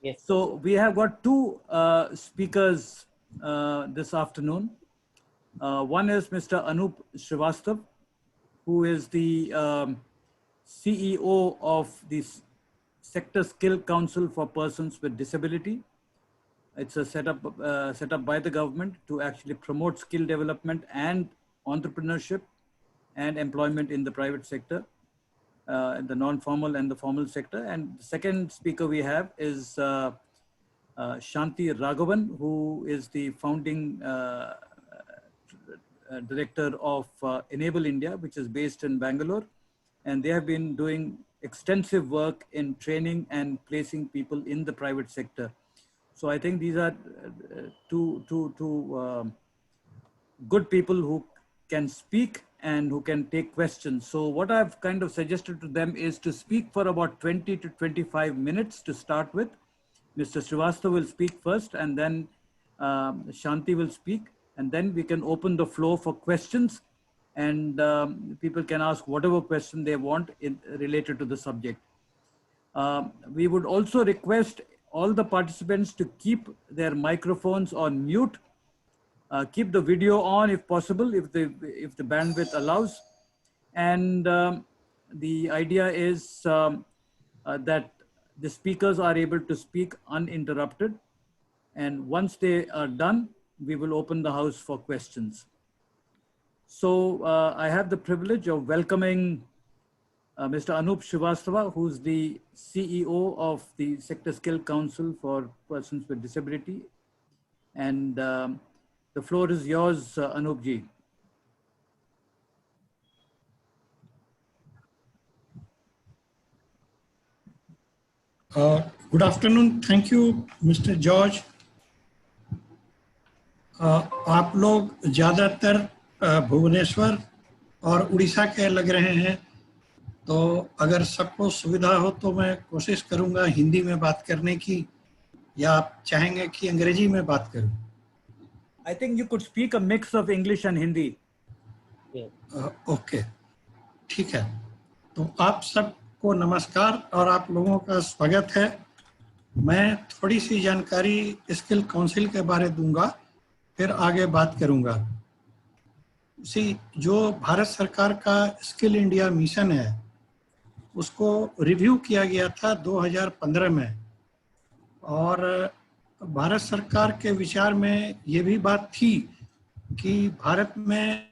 Yes. So we have got two speakers this afternoon. One is Mr. Anup Srivastav, who is the CEO of the Sector Skill Council for Persons with Disability. It's a set up by the government to actually promote skill development and entrepreneurship and employment in the private sector, in the non-formal and the formal sector. And the second speaker we have is Shanti Raghavan, who is the founding director of Enable India, which is based in Bangalore. And they have been doing extensive work in training and placing people in the private sector. So I think these are two good people who can speak and who can take questions. So what I've kind of suggested to them is to speak for about 20 to 25 minutes to start with. Mr. Srivastava will speak first, and then Shanti will speak, and then we can open the floor for questions, and people can ask whatever question they want related to the subject. We would also request all the participants to keep their microphones on mute. Keep the video on if possible, if the bandwidth allows. And the idea is that the speakers are able to speak uninterrupted. And once they are done, we will open the house for questions. So I have the privilege of welcoming Mr. Anup Srivastava, who's the CEO of the Sector Skill Council for Persons with Disability. And the floor is yours, Anup ji. Good afternoon. Thank you, Mr. George. आप लोग ज़्यादातर भुवनेश्वर और उड़ीसा के लग रहे हैं, तो अगर सबको सुविधा हो तो मैं कोशिश करूंगा हिंदी में बात करने की, या आप चाहेंगे कि अंग्रेजी में बात करूं? I think you could speak a mix of English and Hindi. Okay, ठीक है. तो आप सबको नमस्कार और आप लोगों का स्वागत है. मैं थोड़ी सी जानकारी स्किल काउंसिल के बारे दूंगा, फिर आगे बात करूंगा. जो भारत सरकार का स्किल इंडिया मिशन है, उसको रिव्यू किया गया था 2015 में, और भारत सरकार के विचार में ये भी बात थी कि भारत में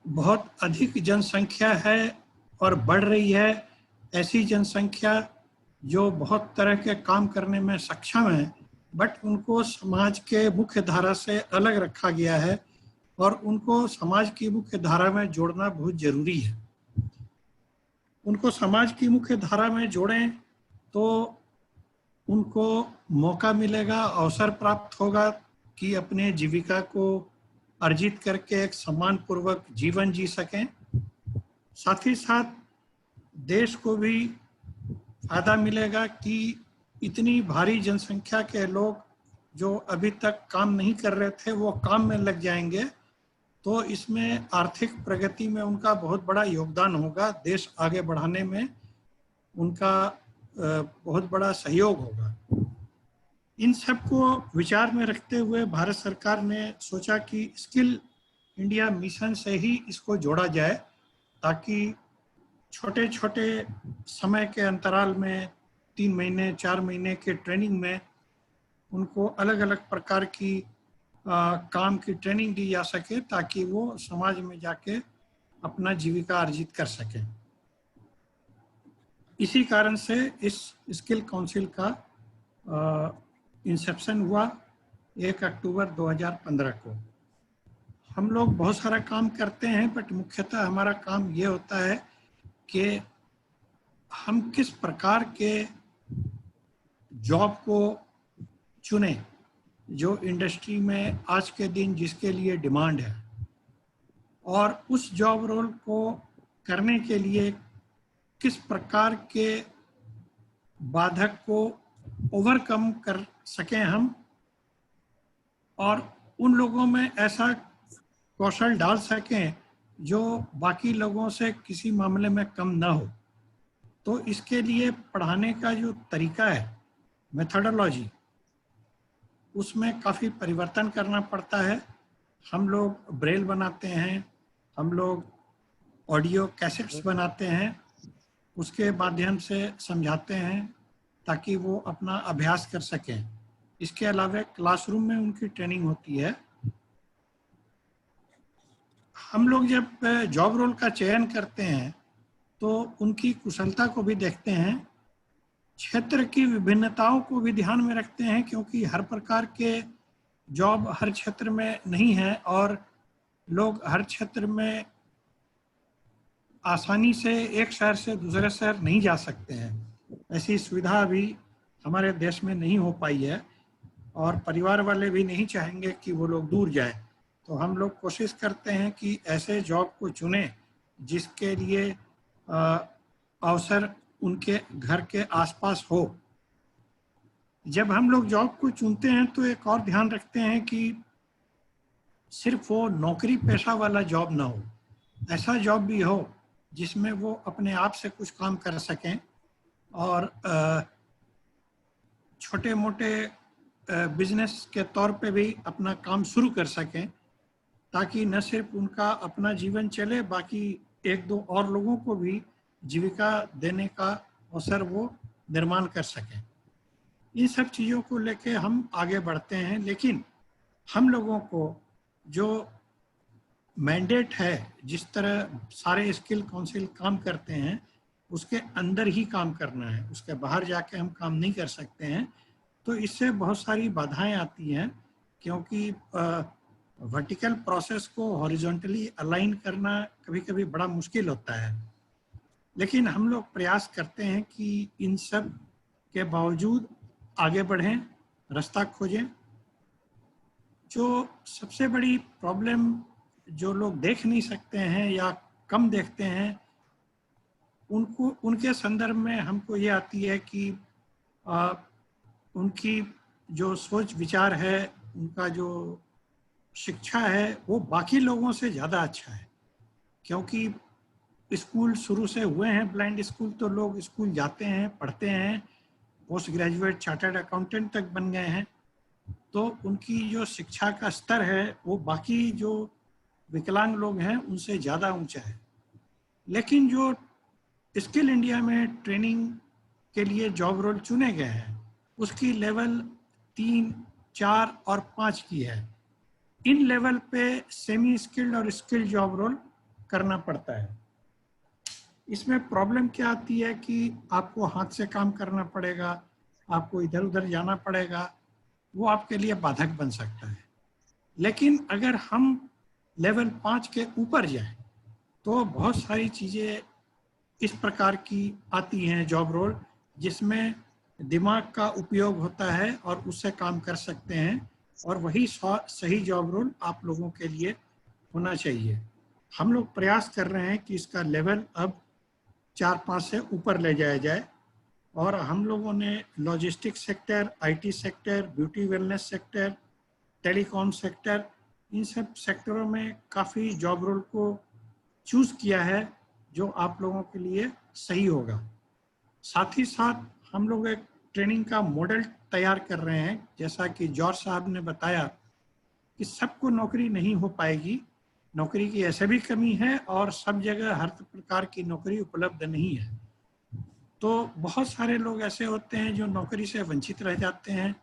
बहुत अधिक जनसंख्या है और बढ़ रही है. ऐसी जनसंख्या जो बहुत तरह के काम करने में सक्षम है, बट उनको समाज के मुख्य धारा से अलग रखा गया है और उनको समाज की मुख्य धारा में जोड़ना बहुत जरूरी है. उनको समाज की मुख्य धारा में जोड़ें तो उनको मौका मिलेगा, अवसर प्राप्त होगा कि अपने जीविका को अर्जित करके एक सम्मानपूर्वक जीवन जी सकें. साथ ही साथ देश को भी फायदा मिलेगा कि इतनी भारी जनसंख्या के लोग जो अभी तक काम नहीं कर रहे थे वो काम में लग जाएंगे, तो इसमें आर्थिक प्रगति में उनका बहुत बड़ा योगदान होगा. देश आगे बढ़ाने में उनका बहुत बड़ा सहयोग होगा. इन सब को विचार में रखते हुए भारत सरकार ने सोचा कि स्किल इंडिया मिशन से ही इसको जोड़ा जाए, ताकि छोटे छोटे समय के अंतराल में 3 महीने 4 महीने के ट्रेनिंग में उनको अलग अलग प्रकार की काम की ट्रेनिंग दी जा सके, ताकि वो समाज में जाके अपना जीविका अर्जित कर सके. इसी कारण से इस स्किल काउंसिल का इंसेप्शन हुआ 1 अक्टूबर 2015 को. हम लोग बहुत सारा काम करते हैं, बट मुख्यतः हमारा काम ये होता है कि हम किस प्रकार के जॉब को चुने जो इंडस्ट्री में आज के दिन जिसके लिए डिमांड है, और उस जॉब रोल को करने के लिए किस प्रकार के बाधक को ओवरकम कर सकें हम, और उन लोगों में ऐसा कौशल डाल सकें जो बाकी लोगों से किसी मामले में कम ना हो. तो इसके लिए पढ़ाने का जो तरीका है मेथोडोलॉजी, उसमें काफ़ी परिवर्तन करना पड़ता है। हम लोग ब्रेल बनाते हैं, हम लोग ऑडियो कैसेट्स बनाते हैं, उसके माध्यम से समझाते हैं ताकि वो अपना अभ्यास कर सकें। इसके अलावा क्लासरूम में उनकी ट्रेनिंग होती है। हम लोग जब जॉब रोल का चयन करते हैं तो उनकी कुशलता को भी देखते हैं, क्षेत्र की विभिन्नताओं को भी ध्यान में रखते हैं, क्योंकि हर प्रकार के जॉब हर क्षेत्र में नहीं है और लोग हर क्षेत्र में आसानी से एक शहर से दूसरे शहर नहीं जा सकते हैं। ऐसी सुविधा अभी हमारे देश में नहीं हो पाई है और परिवार वाले भी नहीं चाहेंगे कि वो लोग दूर जाएं। तो हम लोग कोशिश करते हैं कि ऐसे जॉब को चुनें जिसके लिए अवसर उनके घर के आसपास हो। जब हम लोग जॉब को चुनते हैं तो एक और ध्यान रखते हैं कि सिर्फ वो नौकरी पेशा वाला जॉब ना हो, ऐसा जॉब भी हो जिसमें वो अपने आप से कुछ काम कर सकें और छोटे मोटे बिजनेस के तौर पे भी अपना काम शुरू कर सकें, ताकि न सिर्फ उनका अपना जीवन चले, बाकी एक दो और लोगों को भी जीविका देने का अवसर वो निर्माण कर सकें। इन सब चीज़ों को लेके हम आगे बढ़ते हैं, लेकिन हम लोगों को जो मैंडेट है, जिस तरह सारे स्किल काउंसिल काम करते हैं उसके अंदर ही काम करना है, उसके बाहर जाके हम काम नहीं कर सकते हैं। तो इससे बहुत सारी बाधाएं आती हैं, क्योंकि वर्टिकल प्रोसेस को हॉरिजॉन्टली अलाइन करना कभी कभी बड़ा मुश्किल होता है। लेकिन हम लोग प्रयास करते हैं कि इन सब के बावजूद आगे बढ़ें, रास्ता खोजें। जो सबसे बड़ी प्रॉब्लम जो लोग देख नहीं सकते हैं या कम देखते हैं, उनके संदर्भ में हमको ये आती है कि उनकी जो सोच विचार है, उनका जो शिक्षा है वो बाकी लोगों से ज़्यादा अच्छा है। क्योंकि स्कूल शुरू से हुए हैं ब्लाइंड स्कूल, तो लोग स्कूल जाते हैं, पढ़ते हैं, पोस्ट ग्रेजुएट चार्टर्ड अकाउंटेंट तक बन गए हैं। तो उनकी जो शिक्षा का स्तर है वो बाकी जो विकलांग लोग हैं उनसे ज़्यादा ऊंचा है। लेकिन जो स्किल इंडिया में ट्रेनिंग के लिए जॉब रोल चुने गए हैं उसकी लेवल 3, 4 और 5 की है। इन लेवल पे सेमी स्किल्ड और स्किल्ड जॉब रोल करना पड़ता है। इसमें प्रॉब्लम क्या आती है कि आपको हाथ से काम करना पड़ेगा, आपको इधर उधर जाना पड़ेगा, वो आपके लिए बाधक बन सकता है। लेकिन अगर हम लेवल 5 के ऊपर जाएं तो बहुत सारी चीज़ें इस प्रकार की आती हैं जॉब रोल, जिसमें दिमाग का उपयोग होता है और उससे काम कर सकते हैं, और वही सही जॉब रोल आप लोगों के लिए होना चाहिए। हम लोग प्रयास कर रहे हैं कि इसका लेवल अब 4-5 से ऊपर ले जाया जाए, और हम लोगों ने logistics sector, IT sector, beauty wellness sector, telecom sector, इन सब सेक्टरों में काफ़ी जॉब रोल को चूज़ किया है जो आप लोगों के लिए सही होगा। साथ ही साथ हम लोग एक ट्रेनिंग का मॉडल तैयार कर रहे हैं। जैसा कि जॉर्ज साहब ने बताया कि सबको नौकरी नहीं हो पाएगी, नौकरी की ऐसे भी कमी है और सब जगह हर प्रकार की नौकरी उपलब्ध नहीं है। तो बहुत सारे लोग ऐसे होते हैं जो नौकरी से वंचित रह जाते हैं।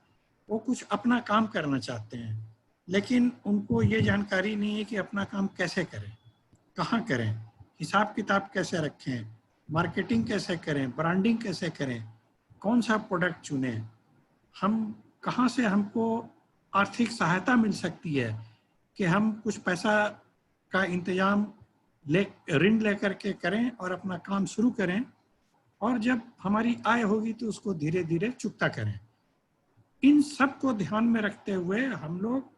वो कुछ अपना काम करना चाहते हैं, लेकिन उनको ये जानकारी नहीं है कि अपना काम कैसे करें, कहाँ करें, हिसाब किताब कैसे रखें, मार्केटिंग कैसे करें, ब्रांडिंग कैसे करें, कौन सा प्रोडक्ट चुनें, हम कहाँ से हमको आर्थिक सहायता मिल सकती है कि हम कुछ पैसा का इंतजाम ऋण लेकर के करें और अपना काम शुरू करें, और जब हमारी आय होगी तो उसको धीरे धीरे चुकता करें। इन सब को ध्यान में रखते हुए हम लोग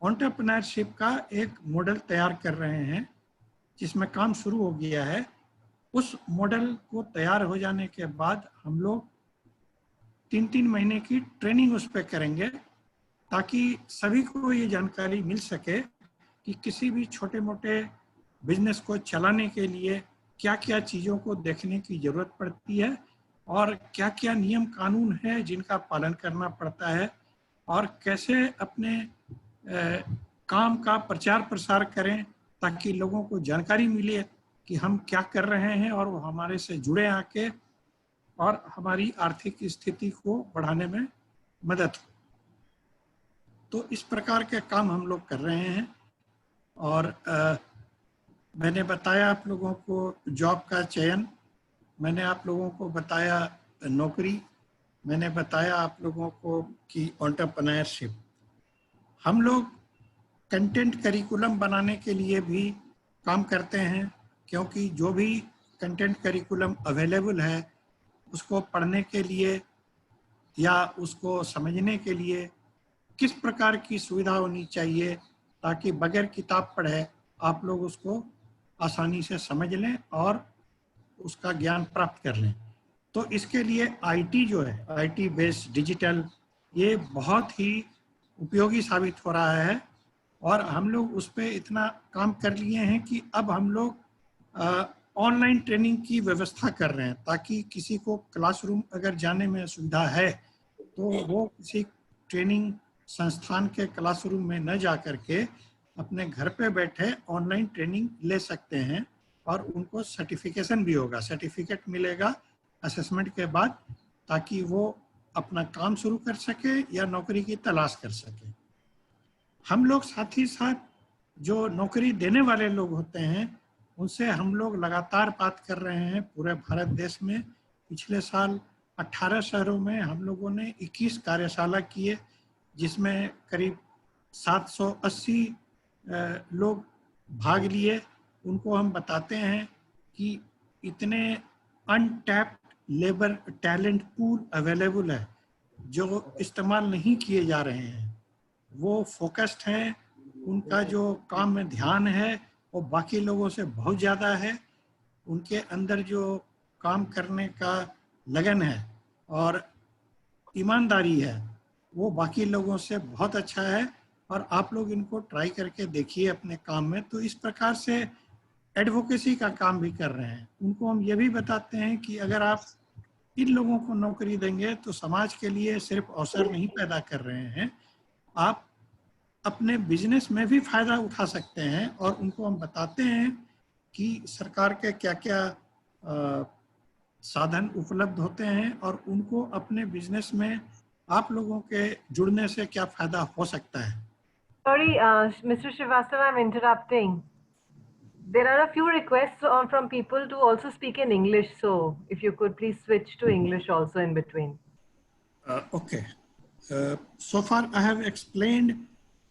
एंटरप्रेन्योरशिप का एक मॉडल तैयार कर रहे हैं, जिसमें काम शुरू हो गया है। उस मॉडल को तैयार हो जाने के बाद हम लोग 3-3 महीने की ट्रेनिंग उस पर करेंगे, ताकि सभी को ये जानकारी मिल सके कि किसी भी छोटे मोटे बिजनेस को चलाने के लिए क्या क्या चीज़ों को देखने की ज़रूरत पड़ती है और क्या क्या नियम कानून है जिनका पालन करना पड़ता है, और कैसे अपने काम का प्रचार प्रसार करें ताकि लोगों को जानकारी मिले कि हम क्या कर रहे हैं और वो हमारे से जुड़े आके और हमारी आर्थिक स्थिति को बढ़ाने में मदद हो। तो इस प्रकार के काम हम लोग कर रहे हैं। और मैंने बताया आप लोगों को जॉब का चयन, मैंने आप लोगों को बताया नौकरी, मैंने बताया आप लोगों को कि एंटरप्रेन्योरशिप। हम लोग कंटेंट करिकुलम बनाने के लिए भी काम करते हैं, क्योंकि जो भी कंटेंट करिकुलम अवेलेबल है उसको पढ़ने के लिए या उसको समझने के लिए किस प्रकार की सुविधा होनी चाहिए ताकि बगैर किताब पढ़े आप लोग उसको आसानी से समझ लें और उसका ज्ञान प्राप्त कर लें। तो इसके लिए आईटी जो है, आईटी बेस्ड डिजिटल, ये बहुत ही उपयोगी साबित हो रहा है। और हम लोग उस पर इतना काम कर लिए हैं कि अब हम लोग ऑनलाइन ट्रेनिंग की व्यवस्था कर रहे हैं, ताकि किसी को क्लासरूम अगर जाने में सुविधा है तो वो किसी ट्रेनिंग संस्थान के क्लासरूम में न जा करके अपने घर पे बैठे ऑनलाइन ट्रेनिंग ले सकते हैं, और उनको सर्टिफिकेशन भी होगा, सर्टिफिकेट मिलेगा असेसमेंट के बाद, ताकि वो अपना काम शुरू कर सके या नौकरी की तलाश कर सके। हम लोग साथ ही साथ जो नौकरी देने वाले लोग होते हैं उनसे हम लोग लगातार बात कर रहे हैं पूरे भारत देश में। पिछले साल 18 शहरों में हम लोगों ने 21 कार्यशाला किए, जिसमें करीब 780 लोग भाग लिए। उनको हम बताते हैं कि इतने untapped labour talent pool available है जो इस्तेमाल नहीं किए जा रहे हैं। वो फोकस्ड हैं, उनका जो काम में ध्यान है वो बाकी लोगों से बहुत ज़्यादा है, उनके अंदर जो काम करने का लगन है और ईमानदारी है वो बाकी लोगों से बहुत अच्छा है। और आप लोग इनको ट्राई करके देखिए अपने काम में। तो इस प्रकार से एडवोकेसी का काम भी कर रहे हैं। उनको हम ये भी बताते हैं कि अगर आप इन लोगों को नौकरी देंगे तो समाज के लिए सिर्फ अवसर नहीं पैदा कर रहे हैं, आप अपने बिजनेस में भी फायदा उठा सकते हैं। और उनको हम बताते हैं कि सरकार के क्या क्या साधन उपलब्ध होते हैं और उनको अपने बिजनेस में आप लोगों के जुड़ने से क्या फायदा हो सकता है। Sorry, Mr. Srivastava, I'm interrupting. There are a few requests from people to also speak in English, so if you could please switch to English also in between. Okay. So far I have explained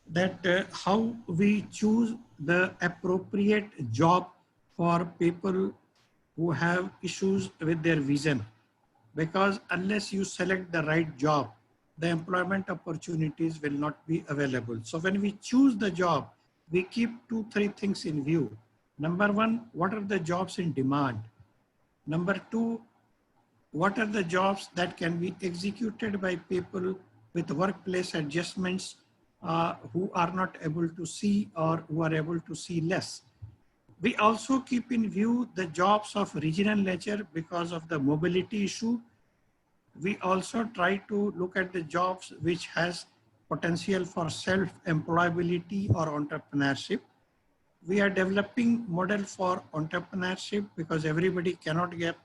that how we choose the appropriate job for people who have issues with their vision, because unless you select the right job, the employment opportunities will not be available. So when we choose the job, we keep 2-3 things in view. Number one, what are the jobs in demand? Number two, what are the jobs that can be executed by people with workplace adjustments who are not able to see or who are able to see less. We also keep in view the jobs of regional nature because of the mobility issue. We also try to look at the jobs which has potential for self-employability or entrepreneurship. We are developing model for entrepreneurship because everybody cannot get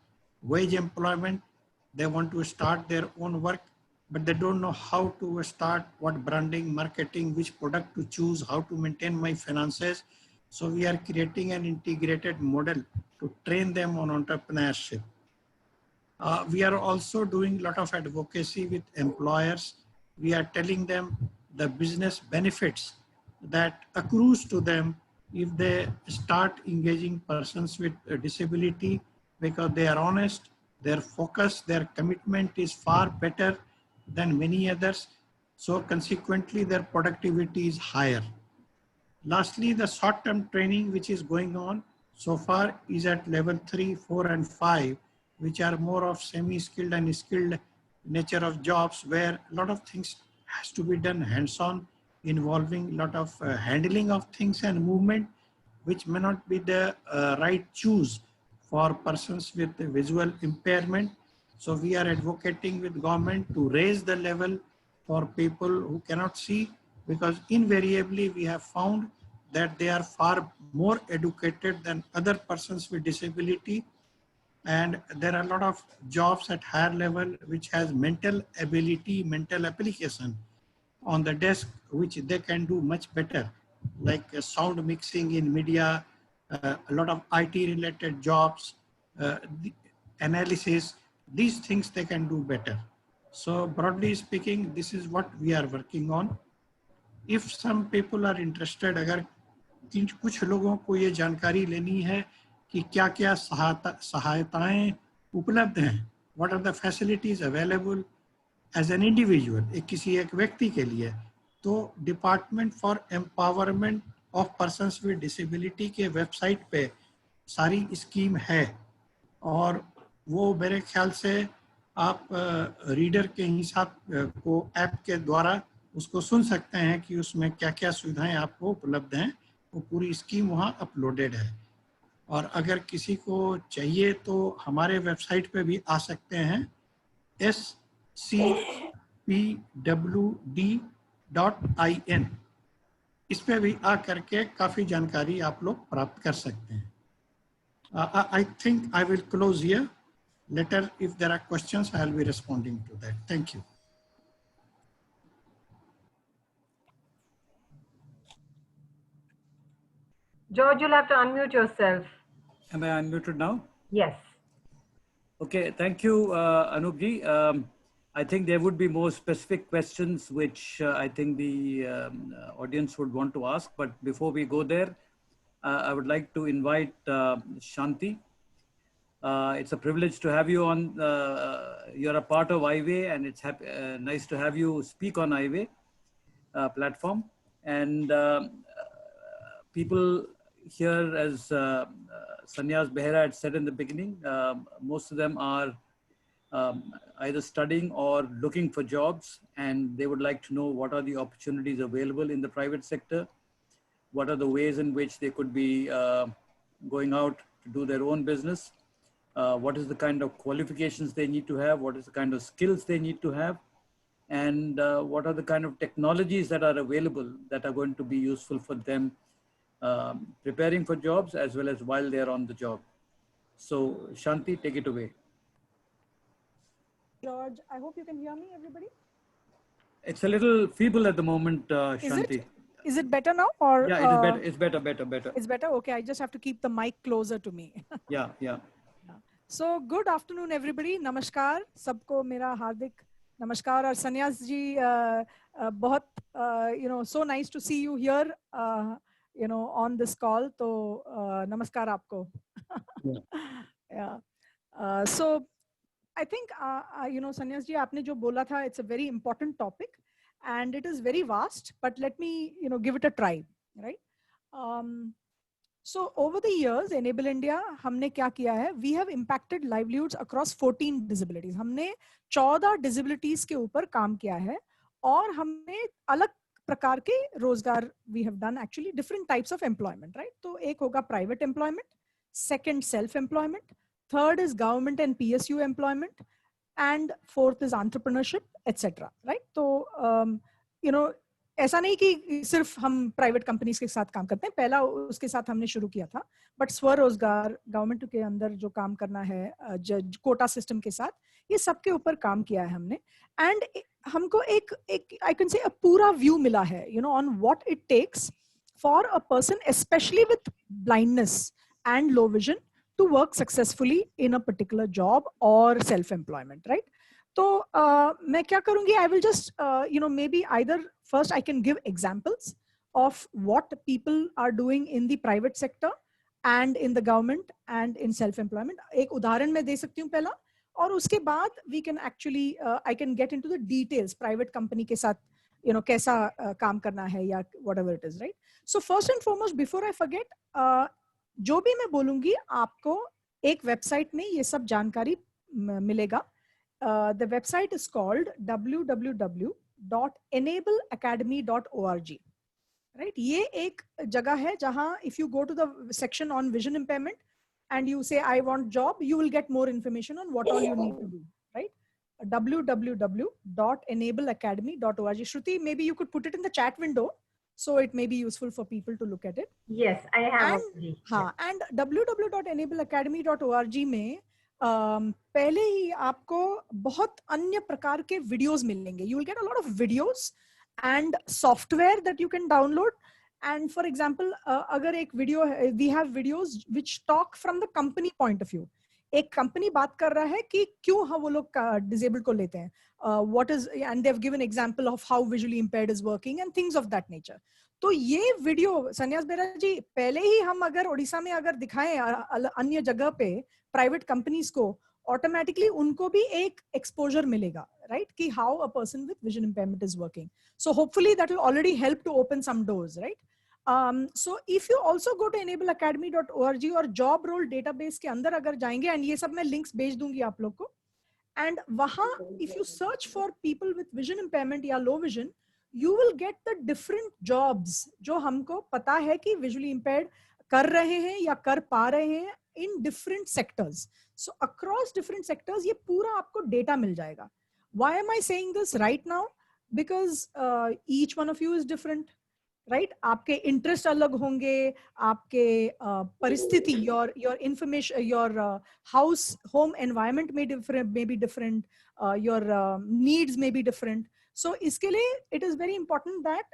wage employment. They want to start their own work, but they don't know how to start, what branding, marketing, which product to choose, how to maintain my finances. So we are creating an integrated model to train them on entrepreneurship. We are also doing a lot of advocacy with employers. We are telling them the business benefits that accrues to them if they start engaging persons with a disability, because they are honest, their focus, their commitment is far better than many others. So consequently, their productivity is higher. Lastly, the short-term training which is going on so far is at level 3, 4, and 5, which are more of semi-skilled and skilled nature of jobs where a lot of things has to be done hands-on, involving a lot of handling of things and movement, which may not be the right choose for persons with visual impairment. So we are advocating with government to raise the level for people who cannot see, because invariably we have found that they are far more educated than other persons with disability. And there are a lot of jobs at higher level which has mental ability, mental application on the desk, which they can do much better, like sound mixing in media, a lot of IT related jobs, the analysis, these things they can do better. So broadly speaking, this is what we are working on. If some people are interested, अगर कुछ लोगों को ये जानकारी लेनी है कि क्या क्या सहायताएं उपलब्ध हैं, what are the facilities available as an individual, किसी एक व्यक्ति के लिए, तो department for empowerment of persons with disability के वेबसाइट पे सारी स्कीम है, और वो मेरे ख्याल से आप रीडर के हिसाब को ऐप के द्वारा उसको सुन सकते हैं कि उसमें क्या क्या सुविधाएं आपको उपलब्ध हैं, वो पूरी स्कीम वहाँ अपलोडेड है। और अगर किसी को चाहिए तो हमारे वेबसाइट पे भी आ सकते हैं, scpwd.in, इस पे भी आ करके काफ़ी जानकारी आप लोग प्राप्त कर सकते हैं। I think I will close here. Later, if there are questions, I will be responding to that. Thank you. George, you'll have to unmute yourself. Am I unmuted now? Yes. Okay, thank you, Anupji. I think there would be more specific questions which I think the audience would want to ask. But before we go there, I would like to invite Shanti. It's a privilege to have you on. You're a part of iWay, and it's nice to have you speak on iWay platform. And people here, as Sanyas Behera had said in the beginning, most of them are either studying or looking for jobs, and they would like to know what are the opportunities available in the private sector, what are the ways in which they could be going out to do their own business, what is the kind of qualifications they need to have, what is the kind of skills they need to have, and what are the kind of technologies that are available that are going to be useful for them preparing for jobs as well as while they're on the job. So Shanti, take it away. George, I hope you can hear me, everybody. It's a little feeble at the moment, Shanti. Is it better now, or? Yeah, it is better. It's better. It's better. Okay, I just have to keep the mic closer to me. Yeah. So good afternoon, everybody. Namaskar. Sabko mera hardik namaskar. Aur Sanyas ji, bahut, so nice to see you here, on this call. So namaskar aapko. Yeah. So I think, Sanyas ji, aapne jo bola tha, it's a very important topic and it is very vast, but let me, give it a try, right? So over the years, Enable India, हमने क्या किया है? We have impacted livelihoods across 14 disabilities. हमने 14 disabilities के ऊपर काम किया है और हमने अलग प्रकार के रोजगार we have done actually different types of employment, right? तो एक होगा private employment, second self-employment, third is government and PSU employment, and fourth is entrepreneurship, etc. Right? तो ऐसा नहीं कि सिर्फ हम प्राइवेट कंपनीज के साथ काम करते हैं, पहला उसके साथ हमने शुरू किया था, बट स्वरोजगार गवर्नमेंट के अंदर जो काम करना है कोटा सिस्टम के साथ, ये सब के ऊपर काम किया है हमने, एंड हमको एक आई कैन से अ पूरा व्यू मिला है on what it takes for a person specially with blindness and low vision to work successfully in a particular job और सेल्फ एम्प्लॉयमेंट, राइट? तो मैं क्या करूंगी, I will just maybe either first I can give examples of what people are doing in the private sector and in the government and in self-employment. एक उदाहरण मैं दे सकती हूँ पहला, और उसके बाद we can actually I can get into the details private company के साथ कैसा काम करना है या whatever it is, right? So first and foremost, before I forget, जो भी मैं बोलूंगी आपको एक वेबसाइट में ये सब जानकारी मिलेगा. The website is called www.enableacademy.org, right? ये एक जगह है जहां if you go to the section on vision impairment and you say I want job, you will get more information on what all you need to do, www.enableacademy.org. Shruti, maybe you could put it in the chat window, so it may be useful for people to look at it. Yes, I have And already. हाँ, and www.enableacademy.org में पहले ही आपको बहुत अन्य प्रकार के videos मिलेंगे. You will get a lot of videos and software that you can download. And for example, अगर एक वीडियो है, we have videos which talk from the company point of view. एक कंपनी बात कर रहा है कि क्यों हाँ वो लोग डिसेबल्ड को लेते हैं, what is, and they've given example of how visually impaired is working and things of that nature. तो ये वीडियो सन्यास बेरा जी पहले ही हम अगर उड़ीसा में अगर दिखाएं अन्य जगह पे प्राइवेट कंपनीज को, ऑटोमेटिकली उनको भी एक एक्सपोजर मिलेगा, राइट, कि how a person with vision impairment is working. So hopefully that will already help to open some doors, right. So if you also go to enableacademy.org और job role database के अंदर अगर जाएंगे, and ये सब मैं links भेज दूंगी आप लोग को, and वहाँ if you search for people with vision impairment या low vision, you will get the different jobs जो हमको पता है कि visually impaired कर रहे हैं या कर पा रहे हैं in different sectors. So across different sectors ये पूरा आपको data मिल जाएगा. Why am I saying this right now? Because each one of you is different. Right, आपके इंटरेस्ट अलग होंगे, आपके परिस्थिति, your information, your house home environment में बी डिफरेंट, योर नीड्स में बी डिफरेंट. सो इसके लिए it is very important that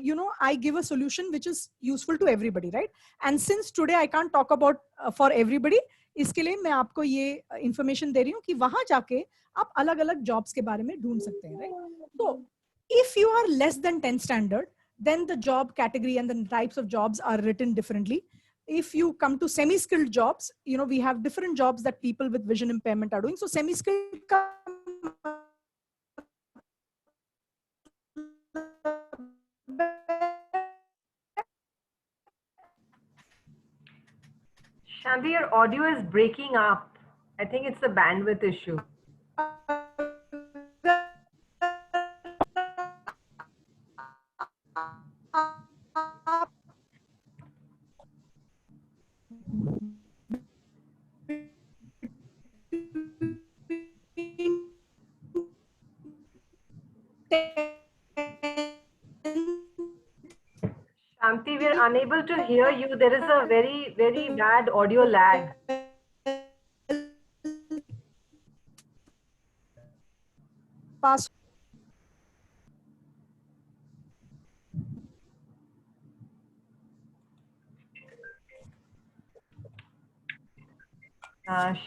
you know I give a solution which is useful to everybody, right. And since today I can't talk about for everybody, इसके लिए मैं आपको ये information दे रही हूँ कि वहां जाके आप अलग अलग जॉब्स के बारे में ढूंढ सकते हैं, राइट. तो if you are less than 10th standard, then the job category and the types of jobs are written differently. If you come to semi-skilled jobs, you know, we have different jobs that people with vision impairment are doing. So semi-skilled ka Shanti, your audio is breaking up. I think it's a bandwidth issue. Shanti, we are unable to hear you. There is a very, very bad audio lag. pass.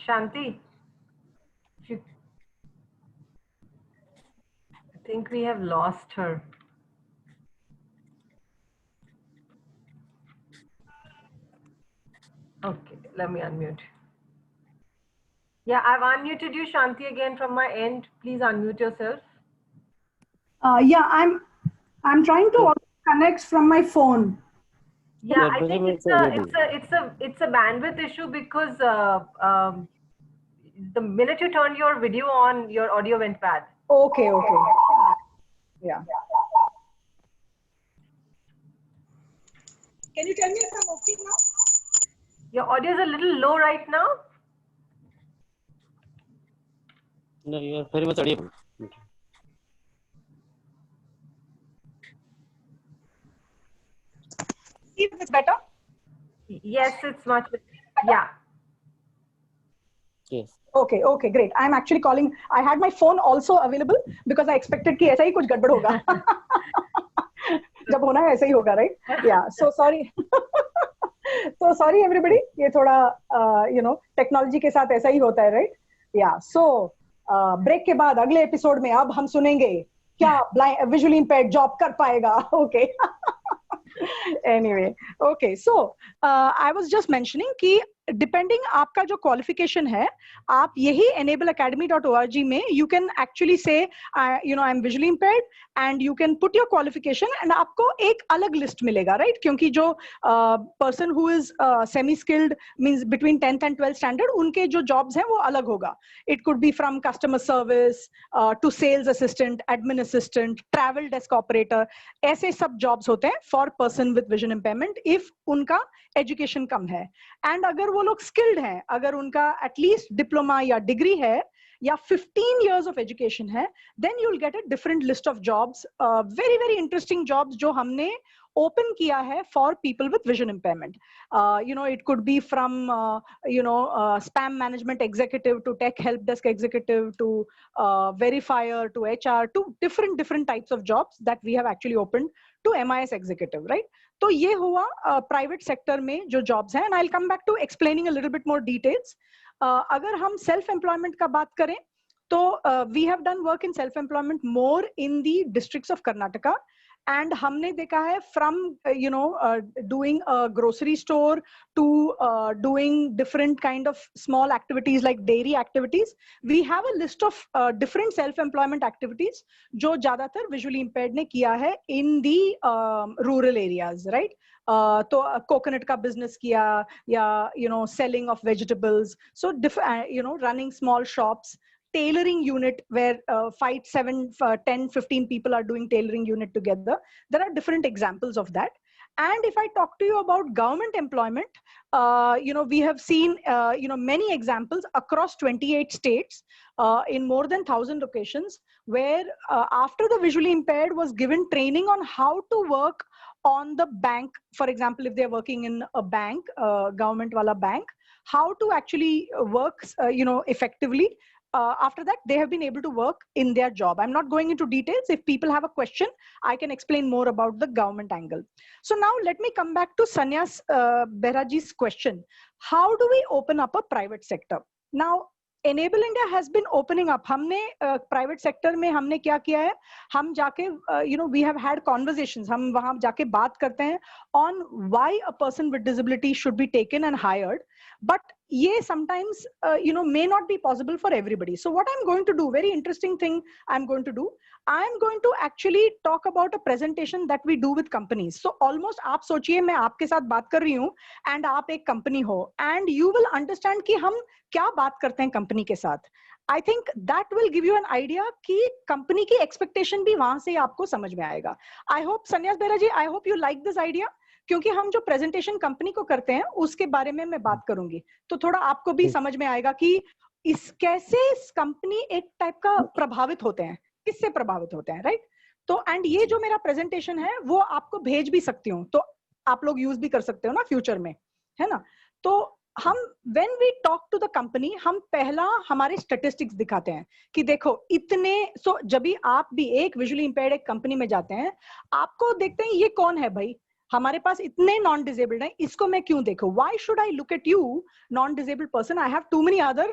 Shanti, I think we have lost her. Okay, let me unmute. Yeah, I've unmuted you, Shanti, again from my end. Please unmute yourself. Yeah, I'm trying to connect from my phone. Yeah, I think it's a bandwidth issue because the minute you turned your video on, your audio went bad. Okay. Yeah. Can you tell me if I'm okay now? Your audio is a little low right now. No, you are very much audible. Is this better? Yes, it's much better. Yeah. Yes. Okay, great. I'm actually calling. I had my phone also available because I expected कि ऐसा ही कुछ गड़बड़ होगा. जब होना है ऐसा ही होगा, right? Yeah. So sorry. So sorry everybody. ये थोड़ा you know technology के साथ ऐसा ही होता है, right? Yeah. So break के बाद अगले एपिसोड में अब हम सुनेंगे क्या visually impaired job कर पाएगा. Okay. Anyway, okay. So I was just mentioning कि डिपेंडिंग आपका जो क्वालिफिकेशन है, आप यही enableacademy.org में you can actually say you know I'm visually impaired and you can put your qualification and आपको एक अलग लिस्ट मिलेगा, right? क्योंकि जो person who is semi skilled means between 10th and 12th standard, उनके जो jobs हैं वो अलग होगा. It could be from customer service to sales assistant, admin assistant, travel desk operator. ऐसे सब jobs होते हैं for person with vision impairment if उनका education कम है. And अगर वो लोग skilled हैं, अगर उनका at least diploma या degree है, या 15 years of education है, then you'll get a different list of jobs, very very interesting jobs जो हमने open किया है for people with vision impairment. You know, it could be from spam management executive to tech help desk executive to verifier to HR to different types of jobs that we have actually opened to MIS executive, right? तो ये हुआ private sector में जो jobs हैं, and I'll come back to explaining a little bit more details. अगर हम self employment का बात करें तो we have done work in self employment more in the districts of Karnataka. And हमने देखा है from doing a grocery store to doing different kind of small activities like dairy activities. We have a list of different self-employment activities जो ज़्यादातर visually impaired ने किया है in the rural areas, right? तो coconut का business किया या selling of vegetables. So running small shops. Tailoring unit where 5, 7, 10, 15 people are doing tailoring unit together. There are different examples of that. And if I talk to you about government employment, we have seen many examples across 28 states in more than 1,000 locations where after the visually impaired was given training on how to work on the bank. For example, if they're working in a bank, government wala bank, how to actually work effectively. After that, they have been able to work in their job. I'm not going into details. If people have a question, I can explain more about the government angle. So now let me come back to Sanyas Behraji's question. How do we open up a private sector? Now, Enable India has been opening up. हमने private sector में हमने क्या किया है? हम जाके we have had conversations. हम वहाँ जाके बात करते हैं on why a person with disability should be taken and hired. But ये sometimes may not be possible for everybody. So what I'm going to do, very interesting thing I'm going to do, I'm going to actually talk about a presentation that we do with companies. So almost आप सोचिए मैं आपके साथ बात कर रही हूँ and आप एक company हो and you will understand कि हम क्या बात करते हैं company के साथ. I think that will give you an idea कि company की expectation भी वहाँ से आपको समझ में आएगा. I hope Sanyas Behra ji, I hope you like this idea. क्योंकि हम जो प्रेजेंटेशन कंपनी को करते हैं उसके बारे में मैं बात करूंगी तो थोड़ा आपको भी समझ में आएगा कि कैसे कंपनी एक टाइप का प्रभावित होते हैं, किससे प्रभावित होते हैं, राइट? तो एंड ये जो मेरा प्रेजेंटेशन है वो आपको भेज भी सकती हूँ, तो आप लोग यूज भी कर सकते हो ना फ्यूचर में, है ना? तो हम when we talk to the company हम पहला हमारे स्टैटिस्टिक्स दिखाते हैं कि देखो इतने जब भी आप भी एक विजुअली इंपेयर्ड एक कंपनी में जाते हैं आपको देखते हैं ये कौन है भाई, हमारे पास इतने नॉन डिसेबल्ड हैं, इसको मैं क्यों देखूं? Why should I look at you, non-disabled person? I have too many other,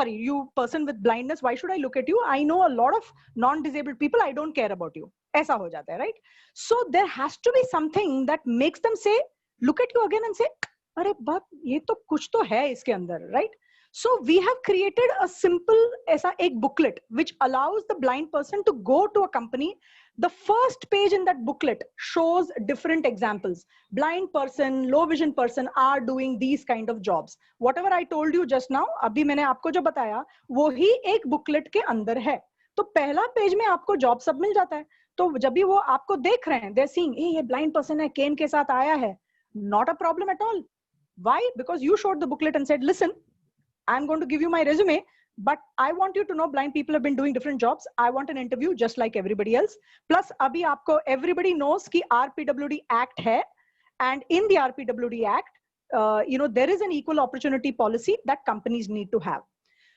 you person with blindness. Why should I look at you? I know a lot of non-disabled people. I don't care about you. ऐसा हो जाता है, right? So there has to be something that makes them say, look at you again and say, अरे बाप ये तो कुछ तो है इसके अंदर, right? So we have created a simple ऐसा एक booklet which allows the blind person to go to a company. The first page in that booklet shows different examples. Blind person, low vision person are doing these kind of jobs. Whatever I told you just now, अभी मैंने आपको जो बताया, वो ही एक booklet के अंदर है. तो पहला पेज में आपको job सब मिल जाता है. तो जब भी वो आपको देख रहे हैं, they're seeing, ये blind person है, cane के साथ आया है. Not a problem at all. Why? Because you showed the booklet and said, listen, I'm going to give you my resume, but I want you to know blind people have been doing different jobs. I want an interview just like everybody else. Plus, abhi aapko everybody knows कि RPWD Act है, and in the RPWD Act, there is an equal opportunity policy that companies need to have.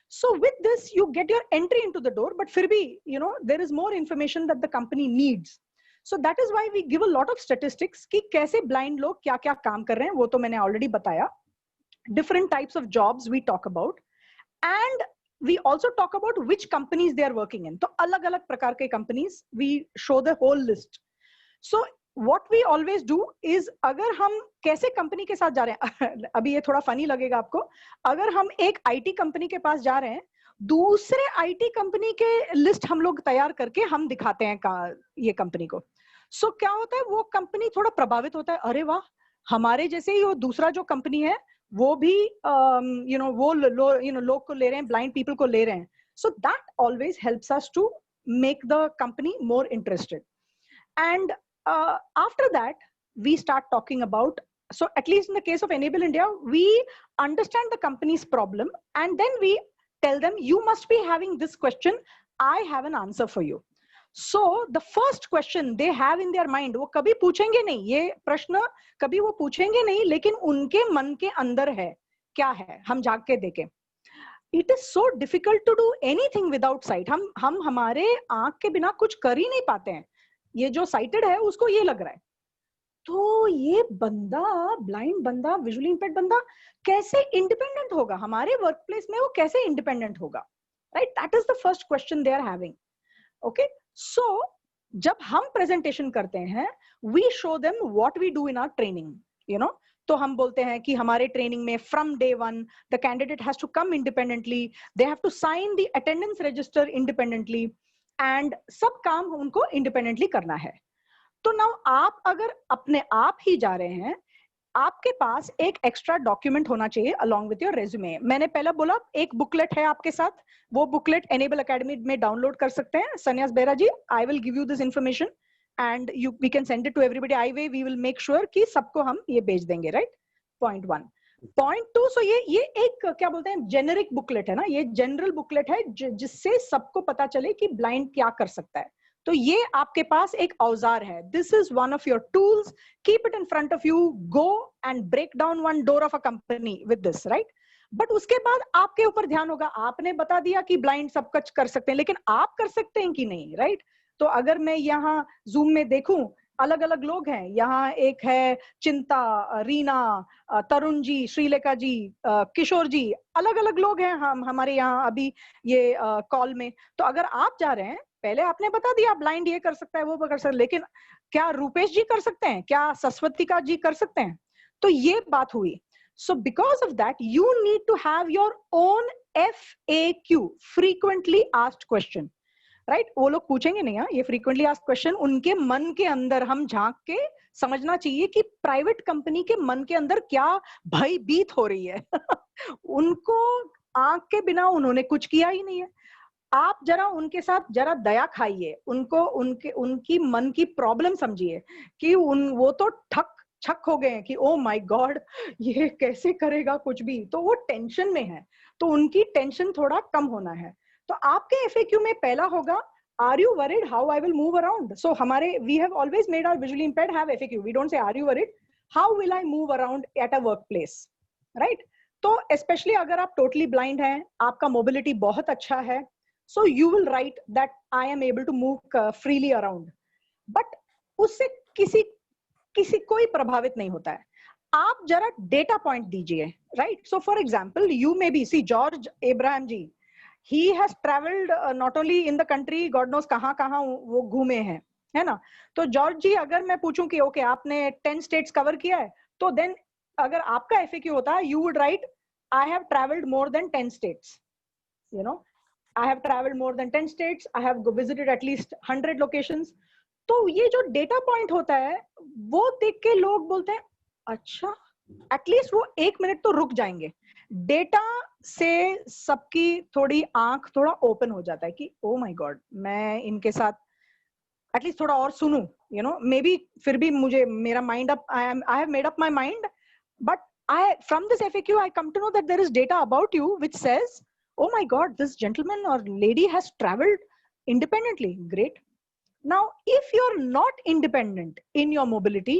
So with this, you get your entry into the door, but फिर भी, there is more information that the company needs. So that is why we give a lot of statistics कि कैसे blind लोग क्या-क्या काम कर रहे हैं, वो तो मैंने already बताया. Different types of jobs we talk about, and we also talk about which companies they are working in. तो अलग-अलग प्रकार के companies, we show the whole list. So what we always do is अगर हम कैसे company के साथ जा रहे हैं, अभी ये थोड़ा funny लगेगा आपको, अगर हम एक IT company के पास जा रहे हैं, दूसरे IT company के list हम लोग तैयार करके हम दिखाते हैं ये company को. So क्या होता है, वो company थोड़ा प्रभावित होता है, अरे वाह, हमारे जैसे ही वो दूसरा जो company है वो भी वो लोग को ले रहे हैं, blind people को ले रहे हैं. So that always helps us to make the company more interested. And after that, we start talking about, so at least in the case of Enable India, we understand the company's problem and then we tell them you must be having this question, I have an answer for you. So the first question they have in their mind, वो कभी पूछेंगे नहीं, ये प्रश्न कभी वो पूछेंगे नहीं, लेकिन उनके मन के अंदर है, क्या है, हम जाग के देखें. It is so difficult to do anything without sight. हम हमारे आंख के बिना कुछ कर ही नहीं पाते हैं. ये जो sighted है उसको ये लग रहा है. तो ये बंदा, ब्लाइंड बंदा, विजुअली इंपेयर्ड बंदा कैसे इंडिपेंडेंट होगा, हमारे वर्क प्लेस में वो कैसे इंडिपेंडेंट होगा, right? That is the first question they are having. Okay, so जब हम प्रेजेंटेशन करते हैं, we show them what we do in our training, you know. तो हम बोलते हैं कि हमारे ट्रेनिंग में from day one the candidate has to come independently, they have to sign the attendance register independently, and सब काम उनको इंडिपेंडेंटली करना है. तो नाउ आप अगर अपने आप ही जा रहे हैं, आपके पास एक एक्स्ट्रा डॉक्यूमेंट होना चाहिए अलोंग विथ योर रेज्यूमे. मैंने पहले बोला एक बुकलेट है आपके साथ, वो बुकलेट एनेबल एकेडमी में डाउनलोड कर सकते हैं. Sanyas Bera ji, I will give you this information and we can send it to everybody. I way we will make sure कि सबको हम ये भेज देंगे, राइट? पॉइंट 1. पॉइंट 2, सो ये एक क्या बोलते हैं, जेनेरिक बुकलेट है ना, ये जनरल बुकलेट है जिससे सबको पता चले कि ब्लाइंड क्या कर सकता है. तो ये आपके पास एक औजार है. This is one of your tools. Keep it in front of you. Go and break down one door of a company with this, right? But उसके बाद आपके ऊपर ध्यान होगा. आपने बता दिया कि ब्लाइंड सब कुछ कर सकते हैं, लेकिन आप कर सकते हैं कि नहीं, राइट? तो अगर मैं यहाँ जूम में देखूं, अलग अलग लोग हैं. यहाँ एक है चिंता, रीना, तरुण जी, श्रीलेखा जी, किशोर जी, अलग अलग लोग हैं हम हमारे यहाँ अभी ये कॉल में. तो अगर आप जा रहे हैं, पहले आपने बता दिया ब्लाइंड ये कर सकता है, वो कर सकता है, लेकिन क्या रूपेश जी कर सकते हैं, क्या सरस्वतिका जी कर सकते हैं? तो ये बात हुई. So because of that you need to have your own FAQ, frequently asked question, right? वो लोग पूछेंगे नहीं, हाँ, ये फ्रीक्वेंटली आस्क्ड क्वेश्चन उनके मन के अंदर हम झांक के समझना चाहिए कि प्राइवेट कंपनी के मन के अंदर क्या भयभीत हो रही है. उनको आंख के बिना उन्होंने कुछ किया ही नहीं है. आप जरा उनके साथ जरा दया खाइए, उनको उनकी मन की प्रॉब्लम समझिए कि वो तो छक हो गए हैं कि ओ माय गॉड, ये कैसे करेगा कुछ भी. तो वो टेंशन में है, तो उनकी टेंशन थोड़ा कम होना है. तो आपके FAQ में पहला होगा, are you worried how I will move around. So हमारे we have always made our visually impaired have FAQ. We don't say are you worried how will I move around at a work place, right? तो specially अगर आप totally blind हैं, आपका mobility बहुत अच्छा है, so you will write that I am able to move freely around. But उससे किसी कोई प्रभावित नहीं होता है. आप जरा डेटा पॉइंट दीजिए, right? So for example, you may be, see George Abraham ji, he has traveled not only in the country, God knows कहाँ वो घूमे हैं, है ना? तो जॉर्ज जी अगर मैं पूछूं कि ओके आपने 10 स्टेट्स कवर किया है, तो देन अगर आपका FAQ होता है, you would write I have traveled more than 10 states, you know. I have traveled more than 10 states. I have visited at least 100 locations. तो ये जो डेटा पॉइंट होता है, वो देख के लोग बोलते हैं अच्छा, एटलीस्ट वो 1 मिनट तो रुक जाएंगे. डेटा से सबकी थोड़ी आंख थोड़ा ओपन हो जाता है कि ओ माय गॉड, मैं इनके साथ एटलीस्ट थोड़ा और सुनूं, यू नो. मे बी फिर भी मुझे मेरा mind up, I have made up my mind, but I from this FAQ I come to know that there is data about you which says, oh my god, this gentleman or lady has traveled independently. Great. Now if you're not independent in your mobility,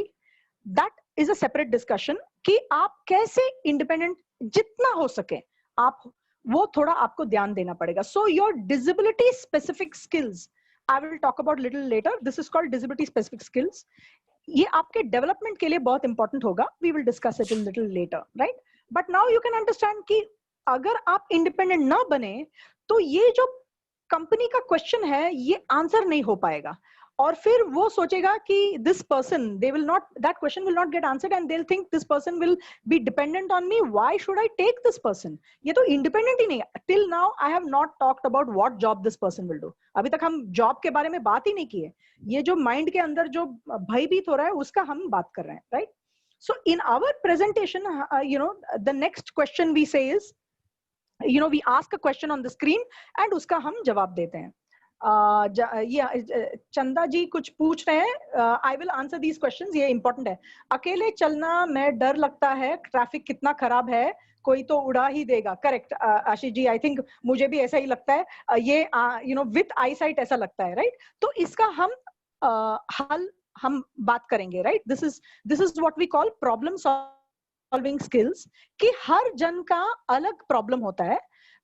that is a separate discussion कि आप कैसे independent जितना हो सके आप, वो थोड़ा आपको ध्यान देना पड़ेगा. So your disability specific skills, I will talk about little later. This is called disability specific skills. ये आपके डेवलपमेंट के लिए बहुत इंपॉर्टेंट होगा. We will discuss it a little later, right? But now you can understand कि अगर आप independent ना बने तो ये जो कंपनी का क्वेश्चन है ये आंसर नहीं हो पाएगा, और फिर वो सोचेगा कि this person, they will not, that question will not get answered and they will think this person will be dependent on me, why should I take this person. ये तो इंडिपेंडेंट ही नहीं है. Till now I have not talked about what job this person will do. अभी तक हम job के बारे में बात ही नहीं की है. ये जो माइंड के अंदर जो भयभीत हो रहा है उसका हम बात कर रहे हैं, right? So in our presentation, you know, the next question we say is, you know, we ask a question on the screen and उसका हम जवाब देते हैं. ये चंदा जी कुछ पूछ रहे हैं. I will answer these questions, ये इंपॉर्टेंट है. अकेले चलना में डर लगता है, ट्रैफिक कितना खराब है, कोई तो उड़ा ही देगा. Correct Ashish ji, I think मुझे भी ऐसा ही लगता है. ये you know with I site ऐसा लगता है, राइट? तो इसका हम हल हम बात करेंगे, right? This is what we call problem solving skills, कि हर जन का अलग प्रॉब्लम होता है.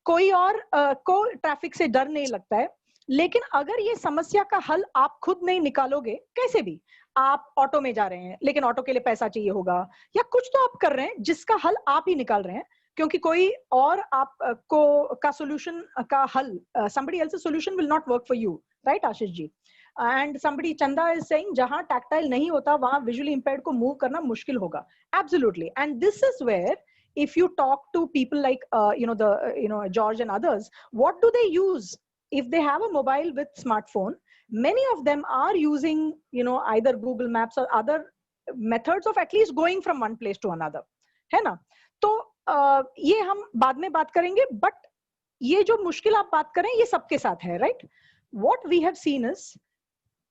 कोई और को ट्रैफिक से डर नहीं लगता है, लेकिन अगर ये समस्या का हल आप खुद नहीं निकालोगे, कैसे भी आप ऑटो में जा रहे हैं लेकिन ऑटो के लिए पैसा चाहिए होगा, या कुछ तो आप कर रहे हैं जिसका हल आप ही निकाल रहे हैं, क्योंकि कोई और आप को का सॉल्यूशन का हल, somebody else's solution will not work for you, right Ashish ji? And somebody Chanda is saying जहां tactile नहीं होता वहां visually impaired को मूव करना मुश्किल होगा. Absolutely. And this is where if you talk to people like George and others, what do they use? If they have a mobile with smartphone, many of them are using either Google Maps or other methods of at least going from one place to another, है ना? तो ये हम बाद में बात करेंगे, but ये जो मुश्किल आप बात करें ये सबके साथ है, right? What we have seen is,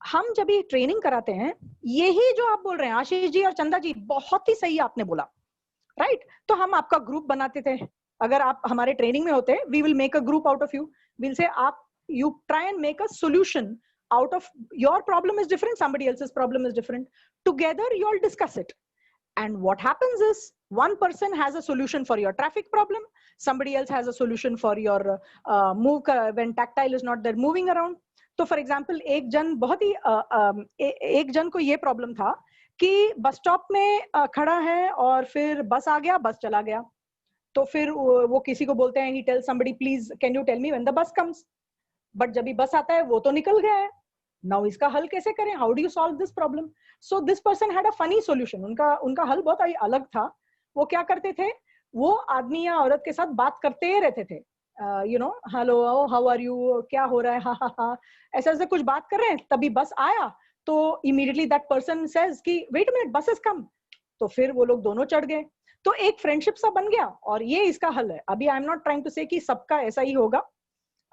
हम जब ये ट्रेनिंग कराते हैं, यही जो आप बोल रहे हैं आशीष जी और चंदा जी, बहुत ही सही आपने बोला, राइट? तो हम आपका ग्रुप बनाते थे. अगर आप हमारे ट्रेनिंग में होते, we will make a group out of you. Will say आप you try and make a solution out of your problem is different, somebody else's problem is different. Together you all discuss it. And what happens is, one person has a solution for your traffic problem, somebody else has a solution for your move when tactile is not there, moving around. तो for example एक जन बहुत ही एक जन को ये problem था कि बस स्टॉप में खड़ा है और फिर बस आ गया, बस चला गया. तो फिर वो किसी को बोलते हैं, he tells somebody, please can you tell me when the bus comes? But जब भी बस आता है वो तो निकल गया है. नाउ इसका हल कैसे करें? How do you solve this problem? So this person had a funny solution. उनका हल बहुत अलग था. वो क्या करते थे, वो आदमी या औरत के साथ बात करते ही रहते थे. हेलो, हाउ आर यू, क्या हो रहा है, हा हा हा, ऐसे ऐसे कुछ बात कर रहे हैं. तभी बस आया तो इमीडिएटली दैट पर्सन सेज कि वेट अ मिनट, बस इज कम. तो फिर वो लोग दोनों चढ़ गए. तो एक फ्रेंडशिप सा बन गया, और ये इसका हल है. अभी I am not trying to say कि सबका ऐसा ही होगा.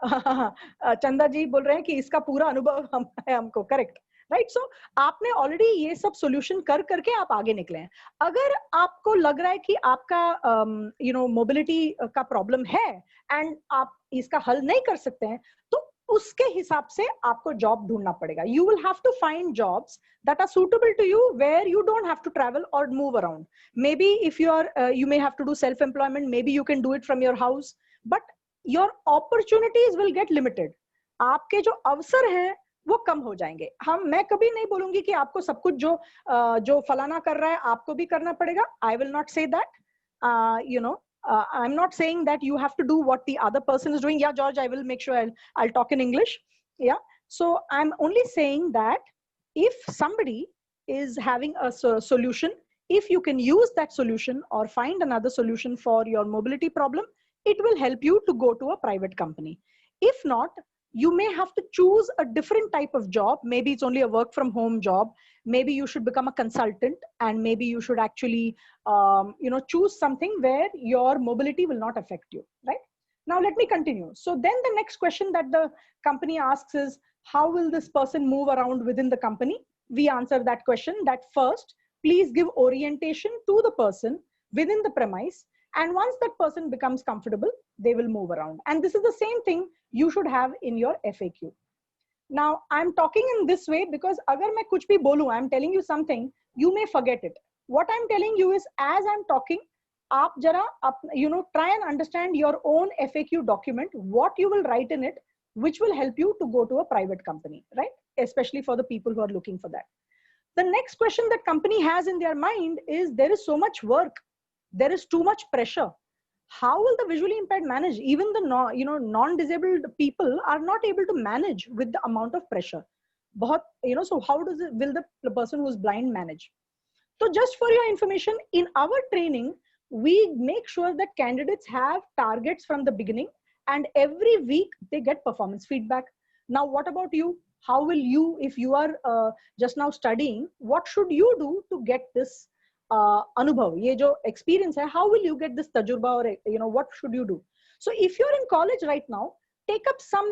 चंदा जी बोल रहे हैं कि इसका पूरा अनुभव है हमको, करेक्ट, राइट? सो आपने ऑलरेडी ये सब सॉल्यूशन कर करके आप आगे निकले हैं. अगर आपको लग रहा है कि आपका मोबिलिटी का प्रॉब्लम है एंड आप इसका हल नहीं कर सकते हैं, तो उसके हिसाब से आपको जॉब ढूंढना पड़ेगा. You will have to find jobs that are suitable to you, where you don't have to travel or move around. Maybe if you may have to do self employment, maybe you can do it from your house, but your opportunities will get limited. आपके जो अवसर हैं वो कम हो जाएंगे. मैं कभी नहीं बोलूंगी कि आपको सब कुछ जो फलाना कर रहा है आपको भी करना पड़ेगा. I will not say that. I'm not saying that you have to do what the other person is doing. Yeah, George, I will make sure I'll talk in English. Yeah. So I'm only saying that if somebody is having a solution, if you can use that solution or find another solution for your mobility problem, it will help you to go to a private company. If not, you may have to choose a different type of job. Maybe it's only a work from home job. Maybe you should become a consultant, and maybe you should actually, choose something where your mobility will not affect you, right? Now, let me continue. So then the next question that the company asks is, how will this person move around within the company? We answer that question that first, please give orientation to the person within the premise. And once that person becomes comfortable, they will move around. And this is the same thing you should have in your FAQ. Now, I'm talking in this way because agar main kuch bhi bolu, I'm telling you something, you may forget it. What I'm telling you is, as I'm talking, aap jara, try and understand your own FAQ document, what you will write in it, which will help you to go to a private company, right? Especially for the people who are looking for that. The next question that company has in their mind is, there is so much work, there is too much pressure. How will the visually impaired manage? Even the non-disabled people are not able to manage with the amount of pressure. So how will the person who is blind manage? So just for your information, in our training, we make sure that candidates have targets from the beginning, and every week they get performance feedback. Now, what about you? How will you, if you are just now studying, what should you do to get this anubhav, ye jo experience hai, how will you get this tajurba, or what should you do? So if you're in college right now, take up some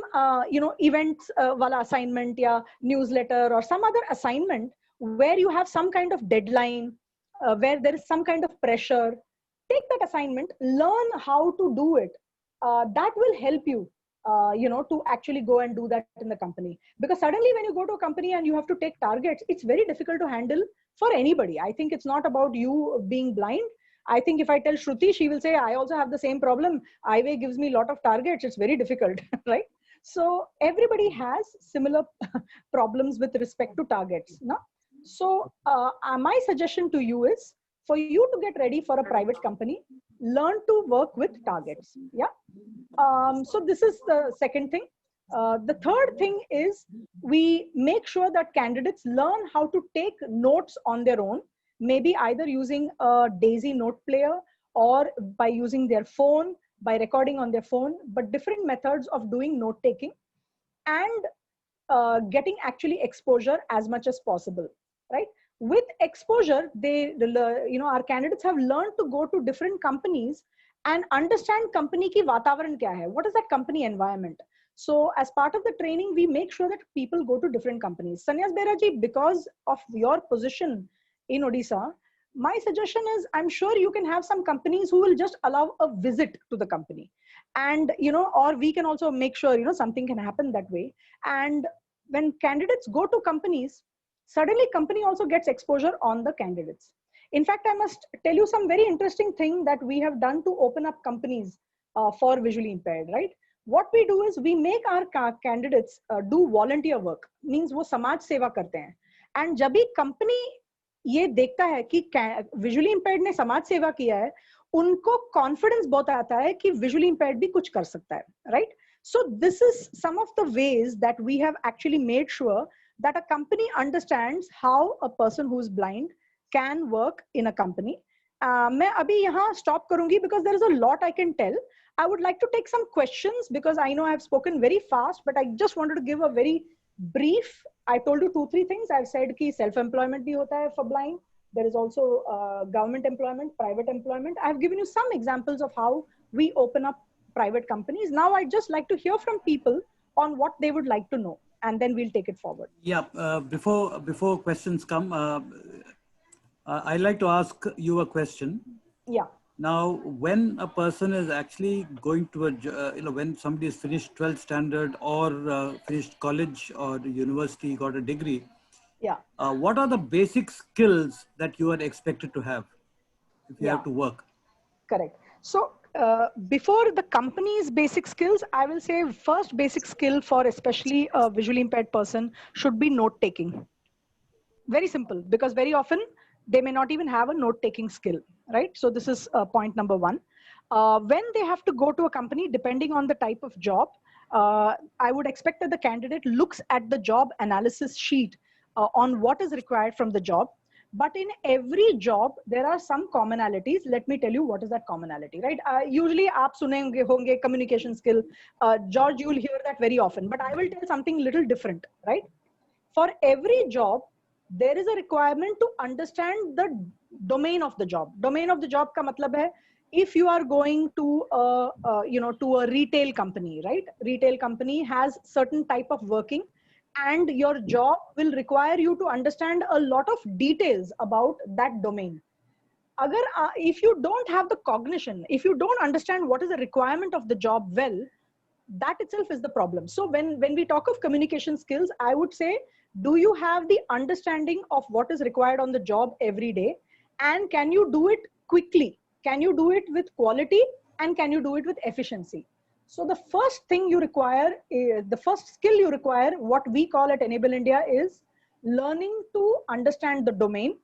events wala assignment ya newsletter or some other assignment where you have some kind of deadline, where there is some kind of pressure. take that assignment, learn how to do it. That will help you, to actually go and do that in the company. Because suddenly when you go to a company and you have to take targets, it's very difficult to handle for anybody. I think it's not about you being blind. I think if I tell Shruti, she will say, I also have the same problem. IWay gives me a lot of targets. It's very difficult, right? So everybody has similar problems with respect to targets. No? So my suggestion to you is, for you to get ready for a private company, learn to work with targets. Yeah. So this is the second thing. The third thing is, we make sure that candidates learn how to take notes on their own, maybe either using a Daisy note player or by using their phone, by recording on their phone, but different methods of doing note taking, and getting actually exposure as much as possible, right? With exposure, our candidates have learned to go to different companies and understand company ki vatavaran kya hai. What is that company environment? So as part of the training, we make sure that people go to different companies. Sanyas Behra ji, because of your position in Odisha, my suggestion is, I'm sure you can have some companies who will just allow a visit to the company. And, or we can also make sure, something can happen that way. And when candidates go to companies, suddenly company also gets exposure on the candidates. In fact, I must tell you some very interesting thing that we have done to open up companies for visually impaired, right? What we do is, we make our candidates do volunteer work, means वो समाज सेवा करते हैं. And जब भी company ये देखता है कि visually impaired ने समाज सेवा किया है, उनको confidence बहुत आता है कि visually impaired भी कुछ कर सकता है, right? So this is some of the ways that we have actually made sure that a company understands how a person who is blind can work in a company. मैं अभी यहाँ stop करूँगी because there is a lot I can tell. I would like to take some questions because I know I have spoken very fast, but I just wanted to give a very brief. I told you 2-3 things. I've said कि self-employment भी होता है for blind. There is also government employment, private employment. I've given you some examples of how we open up private companies. Now I'd just like to hear from people on what they would like to know, and then we'll take it forward. Yeah, before questions come, I'd like to ask you a question. Yeah. Now, when a person is actually going to when somebody has finished 12th standard or finished college or university, got a degree, yeah, what are the basic skills that you are expected to have if you have to work? Correct. So before the company's basic skills, I will say first basic skill for especially a visually impaired person should be note taking. Very simple, because very often they may not even have a note taking skill, right? So this is point number one. When they have to go to a company, depending on the type of job, I would expect that the candidate looks at the job analysis sheet on what is required from the job. But in every job, there are some commonalities. Let me tell you what is that commonality, right? Usually, aap sunenge honge communication skill. George, you will hear that very often. But I will tell something little different, right? For every job, there is a requirement to understand the domain of the job. Domain of the job ka matlab hai, if you are going to to a retail company, right? Retail company has certain type of working, and your job will require you to understand a lot of details about that domain. If you don't have the cognition, if you don't understand what is the requirement of the job well, that itself is the problem. So when we talk of communication skills, I would say, do you have the understanding of what is required on the job every day? And can you do it quickly? Can you do it with quality? And can you do it with efficiency? So the first thing you require, the first skill you require, what we call at Enable India, is learning to understand the domain,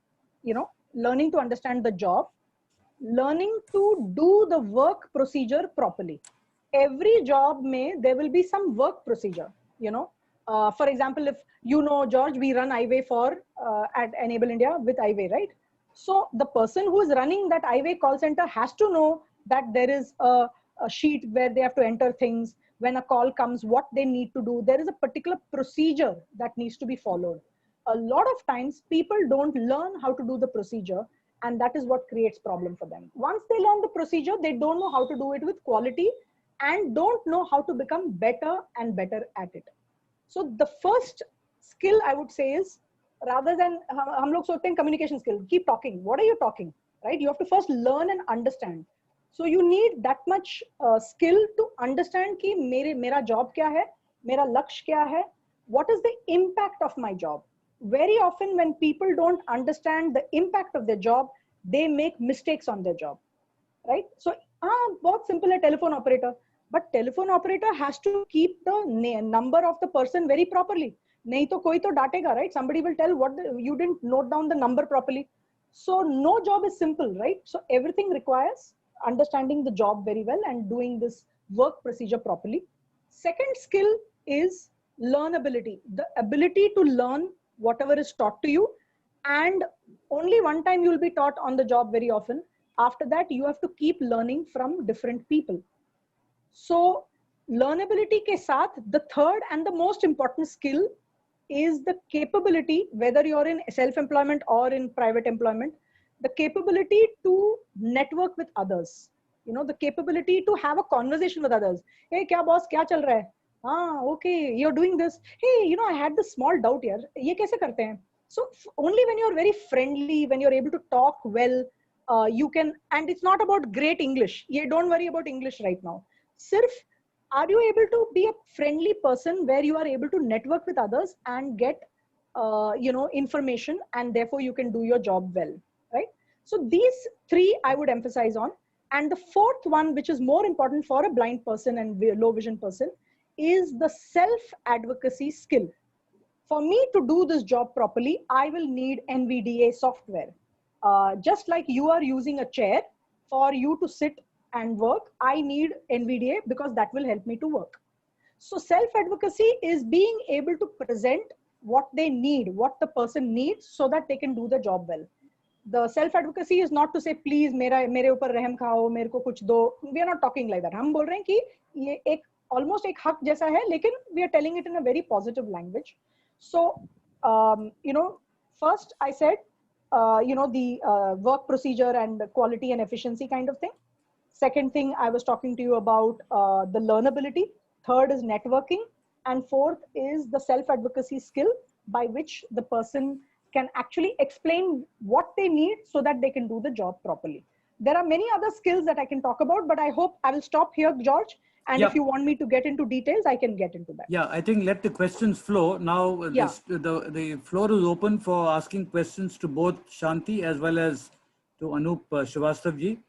learning to understand the job, learning to do the work procedure properly. Every job there will be some work procedure, for example, if George, we run IWay at Enable India with IWay, right? So the person who is running that IWay call center has to know that there is a sheet where they have to enter things. When a call comes, what they need to do. There is a particular procedure that needs to be followed. A lot of times people don't learn how to do the procedure, and that is what creates problem for them. Once they learn the procedure, they don't know how to do it with quality and don't know how to become better and better at it. So the first skill I would say is, rather than hum log sochte hain communication skill, keep talking. What are you talking? right? You have to first learn and understand. So you need that much skill to understand कि मेरा job क्या है, मेरा लक्ष्य क्या है, what is the impact of my job. Very often when people don't understand the impact of their job, they make mistakes on their job, right? So बहुत simple है telephone operator, but telephone operator has to keep the number of the person very properly. नहीं तो कोई तो डांटेगा, right? Somebody will tell you didn't note down the number properly. So no job is simple, right? So everything requires understanding the job very well and doing this work procedure properly. Second skill is learnability, the ability to learn whatever is taught to you, and only one time you will be taught on the job very often. After that, you have to keep learning from different people. So learnability ke saath, the third and the most important skill is the capability, whether you're in self-employment or in private employment, the capability to network with others. You know, the capability to have a conversation with others. Hey, kya boss, kya chal raha hai? Ah, okay, you're doing this. Hey, you know, I had this small doubt here. Ye kaise karte hain? So only when you're very friendly, when you're able to talk well, you can, and it's not about great English. Don't worry about English right now. Sirf, are you able to be a friendly person where you are able to network with others and get, you know, information, and therefore you can do your job well, right? So these three I would emphasize on. And the fourth one, which is more important for a blind person and low vision person, is the self-advocacy skill. For me to do this job properly, I will need NVDA software. Just like you are using a chair for you to sit and work, I need NVDA because that will help me to work. So self-advocacy is being able to present what they need, what the person needs, so that they can do the job well. The self-advocacy is not to say, please, मेरे ऊपर रहम खाओ, मेरे को कुछ दो. We are not talking like that. हम बोल रहे हैं कि ये एक almost एक हक जैसा है, लेकिन we are telling it in a very positive language. So, you know, first I said, you know, the work procedure and the quality and efficiency kind of thing. Second thing, I was talking to you about the learnability. Third is networking. And fourth is the self-advocacy skill by which the person can actually explain what they need so that they can do the job properly. There are many other skills that I can talk about, but I hope I will stop here, George. And if you want me to get into details, I can get into that. Yeah, I think let the questions flow. Now, the floor is open for asking questions to both Shanti as well as to Anup Srivastav ji.